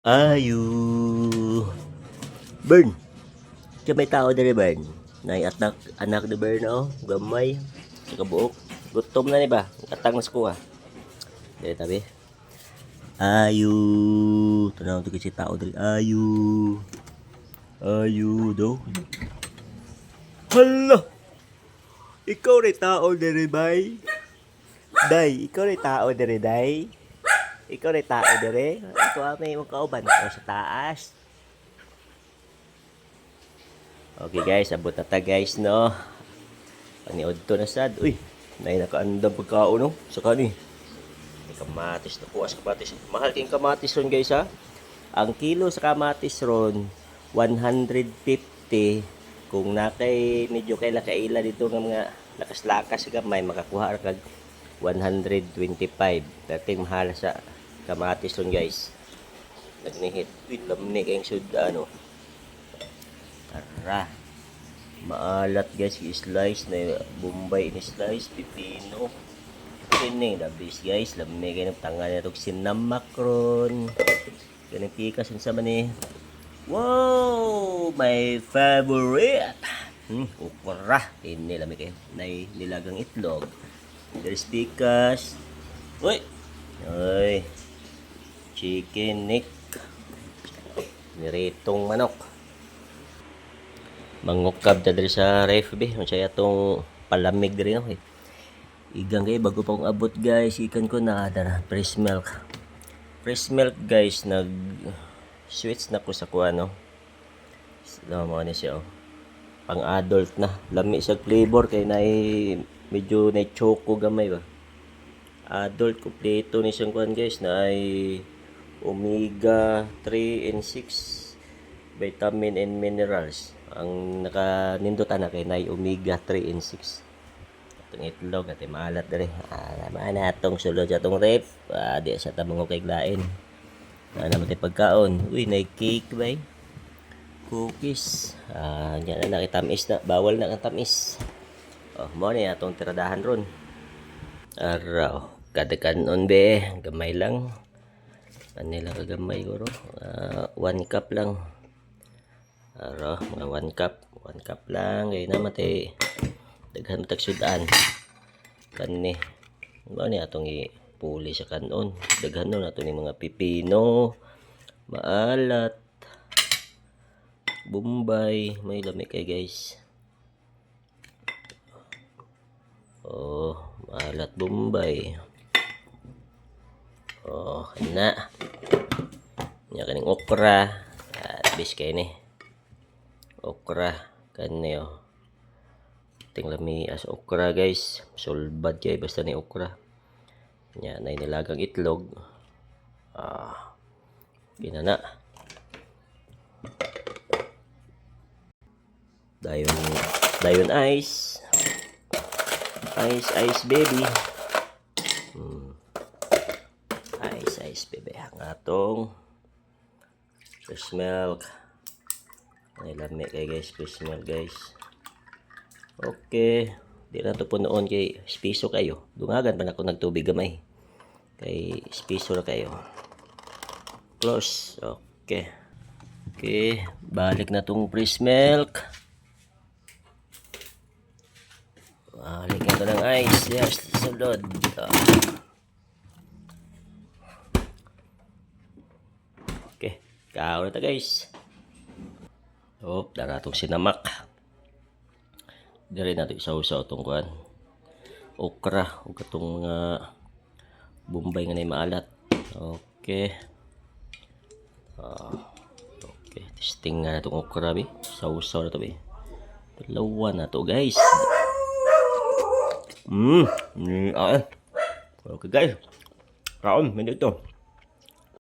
Ayu. Bern. Kaya may tao dali Bern. Naiatak anak ni Bern oh. Gamay. Sa kabuok. Gutom na ni ba? Atang mas kuha. Dali tabi. Ayu. Tanaw to kasi tao dali. Ayu. Ayu do. Hala. Ikaw rin tao dali bay. Day, ikaw rin tao dali day. Ikaw rin tao dali. Ito may magkauban ko sa taas. Okay guys, abot na ta guys no. Paniod to na sad. Uy, nay nakaandam pagkaon no. Sa kani. Kamatis to kuas kamatis. Mahal king kamatis ron guys ha. Ang kilo sa kamatis ron 150. Kung nakay medyo kay lakaila dito nga mga lakas-lakas gamay makakuha ra kag 125. Dating mahal sa kamatis ron guys. Nagnihit. Wait, lamni kayong suda ano. Tara. Maalat guys, i-slice na Bombay ini slice, pipino. Kining the best guys, lamig kayo ng tangan na itong sinamacron. Ganang pikas sa man eh. Wow! My favorite! Ukra. Ini lamig kayo. Nilagang itlog. There's pikas. Uy! Uy! Chicken neck. Niritong manok. Mangukab na dali sa ref be. Masaya itong palamig dali no. Igang kayo bago pa akong abot guys. Ikan ko na dara. Fresh milk. Fresh milk guys. Nag switch na ko sa kuha no. Lama na siya oh. Pang adult na. Lami sa flavor kay na medyo na choco gamay ba. Adult kompleto ni siyang kuhan guys. Na ay omega 3 and 6 vitamin and minerals. Ang nakanindutan na kay nay omega 3 and 6. Itong itlog at maalat dere. Naman atong sulod sa atong rep. Di sa tamang kay glain. Naman tay pagkaon. Uy, nay cake bay. Cookies. Nya na nakitamis na. Bawal na ang tamis. Oh, mo ni atong tiradahan ron. Araw. Kadakanon be. Gamay lang. Anila kagamay guro. 1 cup lang. Ara, mga 1 cup. 1 cup lang. Kaya naman tayo. Daghan matag sudan. Kani. Ano ni atong ipuli sa kanon. Daghan nun ato ni mga pipino. Maalat. Bombay. May lamig kay guys. Oh, maalat Bombay. Oh, na. Nya kaning okra. Bis kay ni. Okra kanyo. Tinglami as okra guys. Solbad kay basta ni okra. Nya nay nilagang itlog. Ginana. Dayon ice. Ice baby. Ice baby. Ang atong fresh milk. Ay lami kay guys, fresh milk guys. Okay, di na to po noon kay spiso kayo. Dungagan pa na ako nagtubig gamay. Kay spiso na kayo. Close. Okay. Okay, balik na tong fresh milk. Balik na to ng ice. Yes, sulod. Okay, kaon na ta guys. Oh, dara itong sinamak. Dari natin isaw-saw itong kuhan. Okra. O itong mga Bombay nga na maalat. Okay. Okay. Testing nga na itong okra. Saw-saw na ito. Dalawa na ito guys. Okay guys. Kaon. May dito.